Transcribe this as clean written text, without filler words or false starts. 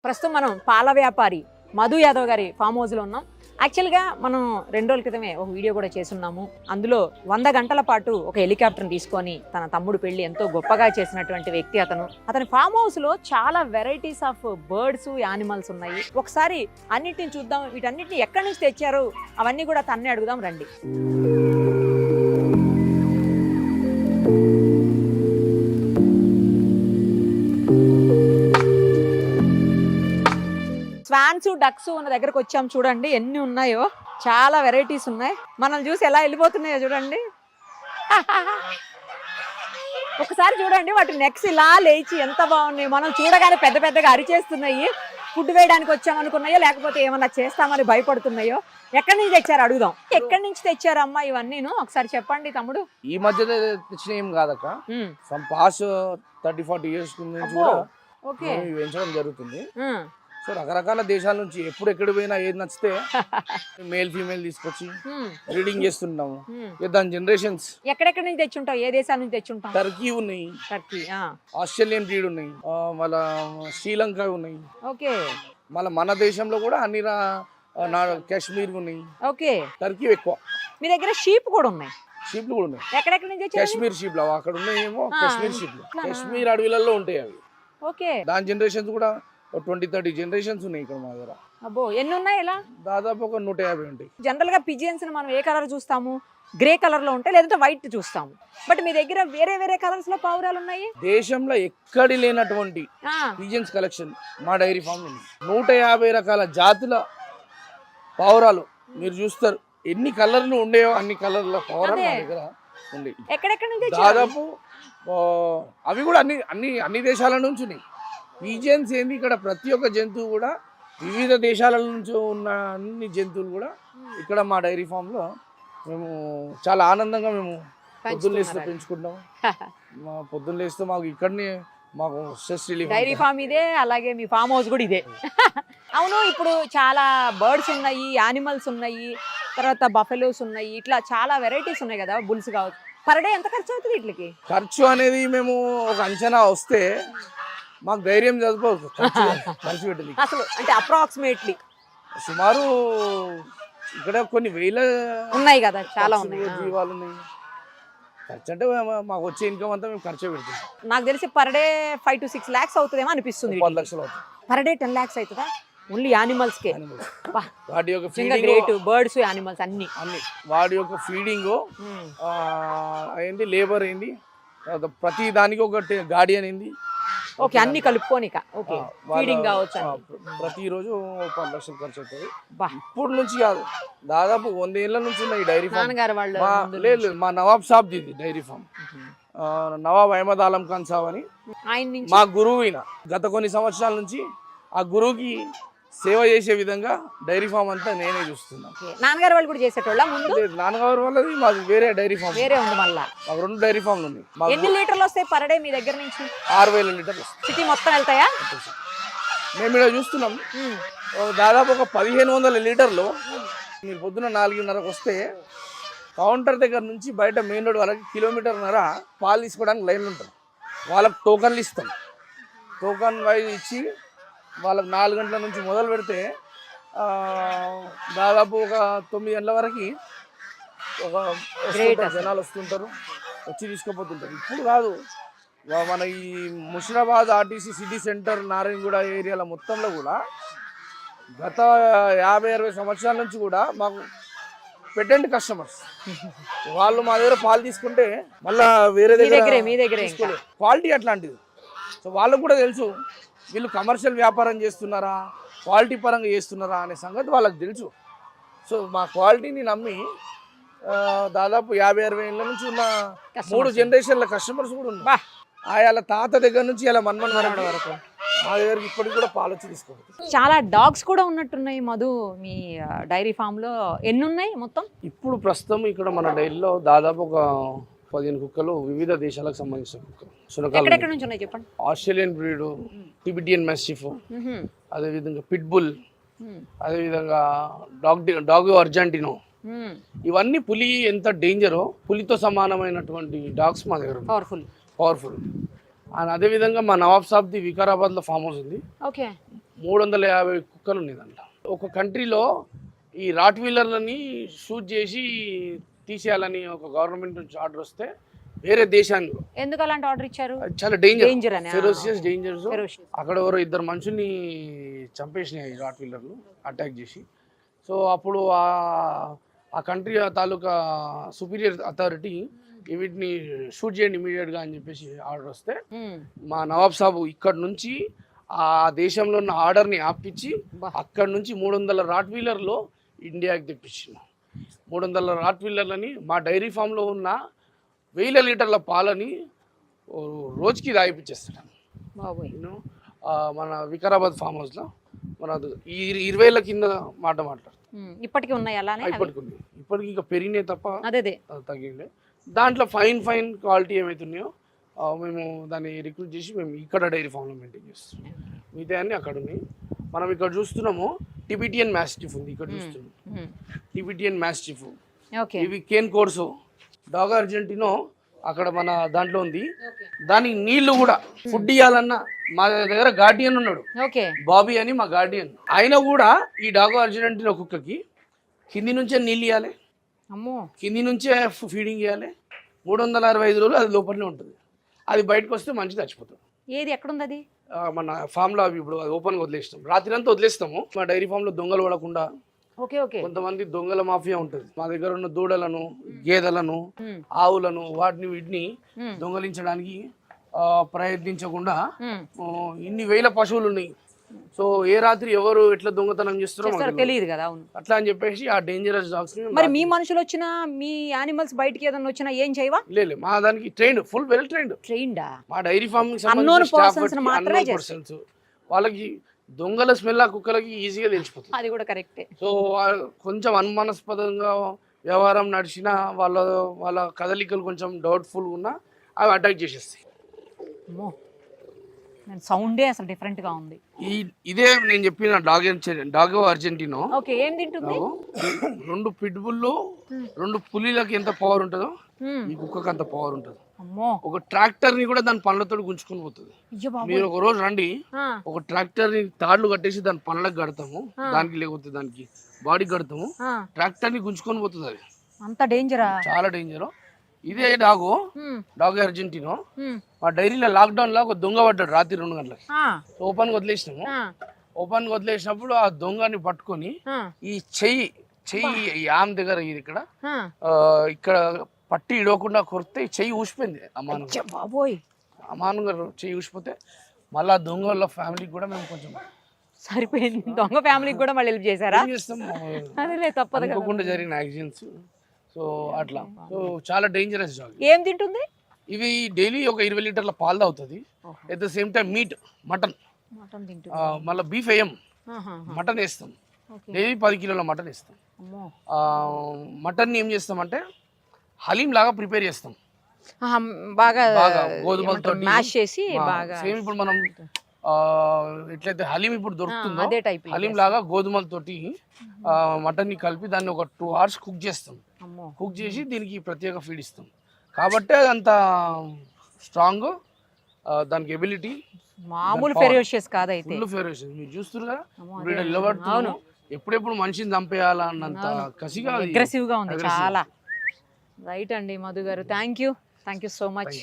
ప్రస్తుతం మనం పాల వ్యాపారి మధు యాదవ్ గారి ఫామ్ హౌస్లో ఉన్నాం. యాక్చువల్గా మనం 2 రోజుల క్రితమే ఒక వీడియో కూడా చేస్తున్నాము. అందులో 100 గంటల పాటు ఒక హెలికాప్టర్ని తీసుకొని తన తమ్ముడు పెళ్లి ఎంతో గొప్పగా చేసినటువంటి వ్యక్తి అతని ఫామ్ హౌస్లో చాలా వెరైటీస్ ఆఫ్ బర్డ్స్ యానిమల్స్ ఉన్నాయి. ఒకసారి అన్నిటిని చూద్దాం, వీటన్నిటిని ఎక్కడి నుంచి తెచ్చారు అవన్నీ కూడా తన్నే అడుగుదాం రండి. స్వాన్స్ డక్స్ ఉన్న దగ్గరకు వచ్చాం. చూడండి ఎన్ని ఉన్నాయో, చాలా వెరైటీస్ ఉన్నాయి. మనం చూసి ఎలా వెళ్ళిపోతున్నాయో చూడండి. ఒకసారి చూడండి వాటి నెక్స్ ఇలా లేచి ఎంత బాగున్నాయి. మనం చూడగానే పెద్ద పెద్దగా అరిచేస్తున్నాయి. ఫుడ్ వేయడానికి వచ్చామనుకున్నాయో లేకపోతే ఏమన్నా చేస్తామని భయపడుతున్నాయో. ఎక్కడి నుంచి తెచ్చారు అడుగుదాం. ఎక్కడి నుంచి తెచ్చారు అమ్మా ఇవన్నీను ఒకసారి చెప్పండి తమ్ముడు. ఈ మధ్యలో తెచ్చిన ఏం కాదక్క, సమ్ పాస్ 30-40 years నుంచి కూడా పెంచడం జరుగుతుంది. సో రకరకాల దేశాల నుంచి ఎప్పుడు ఎక్కడ పోయినా ఏది నచ్చితే మేల్ ఫీమేల్ తీసుకొచ్చి బ్రీడింగ్ చేస్తుంటాము. దాని జనరేషన్స్ ఎక్కడెక్కడ నుంచి తెచ్చుంటావు, ఏ దేశాల నుంచి తెచ్చుంటావు? టర్కీ ఉన్నాయి, టర్కీ, ఆస్ట్రేలియన్ బ్రీడ్ ఉన్నాయి, మళ్ళా శ్రీలంక ఉన్నాయి. ఓకే, మళ్ళీ మన దేశంలో కూడా అన్ని కాశ్మీర్ ఉన్నాయి. ఓకే, టర్కీ ఎక్కువ. మీ దగ్గర షీప్ కూడా ఉన్నాయి? షీప్లు కూడా ఉన్నాయి. ఎక్కడెక్కడ నుంచి? కాశ్మీర్ షీప్లు అక్కడ ఉన్నాయేమో. కాశ్మీర్ షీప్లు కాశ్మీర్ అడవిలలో ఉంటాయి అవి. ఓకే, దాని జనరేషన్స్ కూడా 20-30 జనరేషన్స్ ఉన్నాయి ఇక్కడ మా దగ్గర. అబ్బో, ఎన్ని ఉన్నాయి ఇలా? దాదాపు ఒక 150 ఉంటాయి. జనరల్ గా పిజియన్స్ మనం ఏ కలర్ చూస్తాము? గ్రే కలర్ లో ఉంటాయి, లేదంటే వైట్ చూస్తాము. బట్ మీ దగ్గర వేరే వేరే కలర్స్ లో పావురాలు ఉన్నాయి. దేశంలో ఎక్కడి లేనటువంటి పిజియన్స్ కలెక్షన్ మా డైరీ ఫామ్ ఉంది. 150 రకాల జాతుల పావురాలు మీరు చూస్తారు. ఎన్ని కలర్లు ఉండేవో అన్ని కలర్ల పావురాలు మా దగ్గర ఉంది. ఎక్కడెక్కడ నుంచి? దాదాపు అవి కూడా అన్ని దేశాల నుంచి ఉన్నాయి. పిజియన్స్ ఏంది, ఇక్కడ ప్రతి ఒక్క జంతువు కూడా వివిధ దేశాల నుంచి ఉన్న అన్ని జంతువులు కూడా ఇక్కడ మా డైరీ ఫామ్ లో మేము చాలా ఆనందంగా మేము పొద్దున్న లేస్తే పెంచుకుంటాం. మా పొద్దున్న లేస్తే మాకు ఇక్కడనే మాకు స్ట్రెస్ రిలీఫ్. డైరీ ఫామ్ ఇదే, అలాగే మీ ఫామ్ హౌస్ కూడా ఇదే. అవును, ఇప్పుడు చాలా బర్డ్స్ ఉన్నాయి, యానిమల్స్ ఉన్నాయి, తర్వాత బఫెలోస్ ఉన్నాయి, ఇట్లా చాలా వెరైటీస్ ఉన్నాయి కదా, బుల్స్ కావచ్చు. పర్ డే ఎంత ఖర్చు అవుతుంది వీటికి? ఖర్చు అనేది మేము ఒక అంచనా వస్తే మాకు ధైర్యం చదువుకోవచ్చు ఖర్చు పెట్టింది. అసలు అంటే అప్రాక్సిమేట్లీ సుమారు ఇక్కడ కొన్ని వేల ఉన్నాయి కదా, చాలా ఉన్నాయి జీవాలు ఉన్నాయి. ఖర్చు అంటే మాకు వచ్చే ఇన్కమ్ అంతా మేము ఖర్చు పెడుతుంది. నాకు తెలిసి పర్ డే 5 to 6 lakhs అవుతుందేమో అనిపిస్తుంది. 10 లక్షలు అవుతుంది పర్ డే. 10 lakhs అవుతుందా ఓన్లీ యానిమల్స్ కే? వాటి యొక్క ఫీడింగ్, బర్డ్స్, యానిమల్స్ అన్ని వాడి యొక్క ఫీడింగ్ ఏంది, లేబర్ ఏంది, ప్రతి దానికి ఒక గార్డియన్ ఏంది, ఓకే, అన్ని కలుపుకోనిక. ఓకే, ఫీడింగ్ కావచ్చు. ప్రతిరోజు 10 లక్షలు ఖర్చు అవుతుంది. ఇప్పుడు నుంచి కాదు, దాదాపు 100 ఏళ్ల నుంచి ఉన్నాయి డైరీ ఫామ్. లేదు, మా నవాబ్ సాబ్ ది డైరీ ఫామ్. నవాబ్ అహ్మద్ ఆలం ఖాన్ సాబ్ అని మా గురువు అయిన. గత కొన్ని సంవత్సరాల నుంచి ఆ గురువుకి సేవ చేసే విధంగా డైరీ ఫామ్ అంతా నేనే చూస్తున్నాను. నాన్నగారు వాళ్ళు కూడా చేసేటోళ్ళ ముందు? నాన్నగారు వాళ్ళది మాది వేరే డైరీ ఫామ్. వేరే ఉంది మళ్ళా? మాకు 2 డైరీ ఫామ్లు ఉన్నాయి. ఎన్ని లీటర్లు వస్తాయి పర్ డే మీ దగ్గర నుంచి? 6000 లీటర్లు. సిటీ మొత్తం వెళ్తాయా? మేము ఇక్కడ చూస్తున్నాం దాదాపు ఒక 1500 లీటర్లు. మీరు పొద్దున 4:30కు వస్తే కౌంటర్ దగ్గర నుంచి బయట మెయిన్ రోడ్ వరకు 1.5 కిలోమీటర్ల పాలు తీసుకోవడానికి లైన్లు ఉంటారు. వాళ్ళకి టోకన్లు ఇస్తాం. టోకన్ వైజ్ ఇచ్చి వాళ్ళకి 4 గంటల నుంచి మొదలు పెడితే దాదాపు ఒక 9 గంటల వరకు జనాలు వస్తుంటారు, వచ్చి తీసుకుపోతుంటారు. ఇప్పుడు కాదు, మన ఈ Musheerabad RTC city centre, Narayanaguda ఏరియాల మొత్తంలో కూడా గత 50-60 సంవత్సరాల నుంచి కూడా మాకు పెటెంట్ కస్టమర్స్. వాళ్ళు మా దగ్గర పాలు తీసుకుంటే మళ్ళీ వేరే దగ్గర క్వాలిటీ అట్లాంటిది. సో వాళ్ళకు కూడా తెలుసు వీళ్ళు కమర్షియల్ వ్యాపారం చేస్తున్నారా, క్వాలిటీ పరంగా చేస్తున్నారా అనే సంగతి వాళ్ళకి తెలుసు. సో మా క్వాలిటీని నమ్మి దాదాపు 50-60 ఏళ్ళ నుంచి ఉన్న 3 జనరేషన్ల కస్టమర్స్ కూడా ఉన్నారు. వాళ్ళ తాత దగ్గర నుంచి ఇలా మన్మన్ వరకు మా దగ్గరికి ఇప్పటికి కూడా పాలు వచ్చి తీసుకోవచ్చు. చాలా డాగ్స్ కూడా ఉన్నట్టున్నాయి మధు మీ డైరీ ఫామ్ లో. ఎన్ని ఉన్నాయి మొత్తం? ఇప్పుడు ప్రస్తుతం ఇక్కడ మన డైరీలో దాదాపు ఒక 15 కుక్కలు, వివిధ దేశాలకు సంబంధించిన కుక్కలు. ఎక్కడెక్కడ నుంచి ఉన్నాయి చెప్పండి? ఆస్ట్రేలియన్ బ్రీడ్, టిబిటియన్ మెస్టిఫ్, అదేవిధంగా పిట్బుల్, అదేవిధంగా డాగ్ అర్జెంటినో. ఇవన్నీ పులి ఎంత డేంజరో, పులితో సమానమైనటువంటి డాగ్స్ మా దగ్గర పవర్ఫుల్. అండ్ అదేవిధంగా మా నవాబ్ సాబ్ది వికారాబాద్లో ఫామ్ హౌస్ ఉంది. ఓకే, 350 కుక్కలు ఉన్నాయి దాంట్లో. ఒక కంట్రీలో ఈ రాట్ వీలర్లని షూట్ చేసి తీసేయాలని ఒక గవర్నమెంట్ నుంచి ఆర్డర్ వస్తే వేరే దేశానికి ఎందుకు అలాంటి ఆర్డర్ ఇచ్చారు? అది చాలా డేంజర్, డేంజర్ అని ఫెరోసియస్ డేంజర్స్. Ferocious. అక్కడ ఎవరో 2 మనుషుల్ని చంపేసినాయి రాట్ వీలర్లు అటాక్ చేసి. సో అప్పుడు ఆ కంట్రీ తాలూకా సుపీరియర్ అథారిటీ వీటిని షూట్ చేయండి ఇమీడియట్గా అని చెప్పేసి ఆర్డర్ వస్తే మా నవాబ్ సాబు ఇక్కడ నుంచి ఆ దేశంలో ఉన్న ఆర్డర్ని ఆపించి అక్కడ నుంచి 300 రాట్ వీలర్లో ఇండియాకి తెప్పించింది. 300 రాట్ వీలర్లని మా డైరీ ఫామ్లో ఉన్న 1000 లీటర్ల పాలని రోజుకి తాగిపించేస్తాడు. మన వికారాబాద్ ఫామ్ హౌస్లో మన 20,000 కింద మాట్లాడుతారు. ఇప్పటికీ ఉన్నాయి అలానే? ఇప్పటికి ఇంకా పెరిగినాయి తప్ప అదే తగ్గిండే. దాంట్లో ఫైన్ క్వాలిటీ ఏమైతున్నాయో మేము దాన్ని రిక్రూట్ చేసి మేము ఇక్కడ డైరీ ఫామ్లో మెయింటైన్ చేస్తాం. మిగతా అన్నీ అక్కడ ఉన్నాయి. మనం ఇక్కడ చూస్తున్నాము టిబిటియన్ మ్యాస్టిఫ్ ఉంది. ఇక్కడ చూస్తున్నాం టిబిటియన్ మ్యాస్టిఫ్. ఇవి కేన్ కోర్సో డాగ్ అర్జెంటినో అక్కడ మన దాంట్లో ఉంది. దానికి నీళ్లు కూడా ఫుడ్ ఇవ్వాలన్నా మా దగ్గర గార్డియన్ ఉన్నాడు, బాబీ అని మా గార్డియన్. ఆయన కూడా ఈ డాగ్ అర్జెంటినో కుక్కకి కింది నుంచే నీళ్ళు ఇవ్వాలి, కింది నుంచే ఫీడింగ్ ఇవ్వాలి. 365 రోజులు అది లోపలనే ఉంటుంది. అది బయటకు వస్తే మంచి చచ్చిపోతుంది. ఏది ఎక్కడుంది అది? మన ఫామ్లో అవి ఇప్పుడు అది ఓపెన్గా వదిలేస్తాం, రాత్రి అంతా వదిలేస్తాము. మా డైరీ ఫామ్లో దొంగలు పడకుండా. కొంతమంది దొంగల మాఫియా ఉంటుంది. మా దగ్గర ఉన్న దూడలను, గేదెలను, ఆవులను వీటిని దొంగలించడానికి ప్రయత్నించకుండా ఇన్ని వేల పశువులు ఉన్నాయి. సో ఏ రాత్రి ఎవరు ఎట్లా దొంగతనం చేస్తారో తెలియదు కదా. అట్లా అని చెప్పేసి ఆ డేంజరస్ డాగ్స్. మరి మీ మనుషులు వచ్చినా మీ యానిమల్స్ బయటికి ఏదైనా వచ్చినా ఏం చేయవా? లేదు, మా దానికి ట్రైన్డ్, ఫుల్ వెల్ ట్రైన్డ్. మా డైరీ ఫార్మ్ వాళ్ళకి దొంగల స్మెల్ ఆ కుక్కలకి ఈజీగా తెలిసిపోతుంది. అది కూడా కరెక్టే. సో కొంచెం అనుమానాస్పదంగా వ్యవహారం నడిచినా వాళ్ళ కదలికలు కొంచెం డౌట్ఫుల్గా ఉన్నా అవి అటాక్ చేసేస్తాయి. సౌండే అసలు డిఫరెంట్ గా ఉంది. ఇదే నేను చెప్పిన డాగ్ అర్జెంటినో. ఏం తింటుంది? 2 పిట్బుల్లు 2 పులిలకి ఎంత పవర్ ఉంటుందో ఈ కుక్కకి అంత పవర్ ఉంటుంది. ఒక ట్రాక్టర్ ని కూడా దాని పనులతో గుంజుకొని పోతుంది. మీరు ఒక రోజు రండి, ఒక ట్రాక్టర్ ని తాళ్లు కట్టేసి దాని పనులకు కడతాము, దానికి లేకపోతే దానికి బాడీ కడతాము, ట్రాక్టర్ ని గుంజుకొని పోతుంది. అది అంత డేంజరా? చాలా డేంజర్. ఇదే డాగ్ అర్జెంటినో మా డైరీలో లాక్డౌన్ లో ఒక దొంగ పడ్డాడు రాత్రి 2 గంటలకి. ఓపెన్ వదిలేసినాము. ఓపెన్ వదిలేసినప్పుడు ఆ దొంగని పట్టుకొని ఈ చెయ్యి ఆమె దగ్గర ఇది ఇక్కడ పట్టి ఇడవకుండా కొరితే చెయ్యి ఊసిపోయింది. అమానుగా చెయ్యి ఊసిపోతే మళ్ళీ ఆ దొంగ వాళ్ళ ఫ్యామిలీకి కూడా మేము కొంచెం సరిపోయింది. దొంగ ఫ్యామిలీకి కూడా మళ్ళీ హెల్ప్ చేశారా? తప్పకుండా జరిగిన యాక్సిడెంట్స్. సో అట్లా. సో చాలా డేంజరస్ డాగ్. ఏం తింటుంది? ఇవి డైలీ ఒక 20 లీటర్ల పాలు తాగుతుంది. At the same time mutton మళ్ళీ బీఫ్ వేయం, మటన్ వేస్తాం. డైలీ 10 కిలోల మటన్ వేస్తాం. మటన్ ఏం చేస్తామంటే హలీం లాగా ప్రిపేర్ చేస్తాం. బాగా గోధుమలతో మ్యాష్ చేసి బాగా సేమ్ ఇప్పుడు మనం ఎట్లయితే హలీం ఇప్పుడు దొరుకుతుందో హలీం లాగా గోధుమలతోటి మటన్ ని కలిపి దాన్ని ఒక 2 hours కుక్ చేస్తాం. కుక్ చేసి దీనికి ప్రత్యేక ఫీడ్ ఇస్తాం. కాబట్టి అది అంత స్ట్రాంగ్, దానికి ఎబిలిటీ మామూలు ఫెరోషియస్ కాదు. అయితే ఫుల్ ఫెరోషియస్. మీరు చూస్తున్నా నిలబడుతున్నాను, ఎప్పుడెప్పుడు మనిషిని చంపేయాలా అన్నంత కసిగా అగ్రెసివ్ గా ఉంది చాలా. రైట్ అండి మధు గారు, థ్యాంక్ యూ సో మచ్.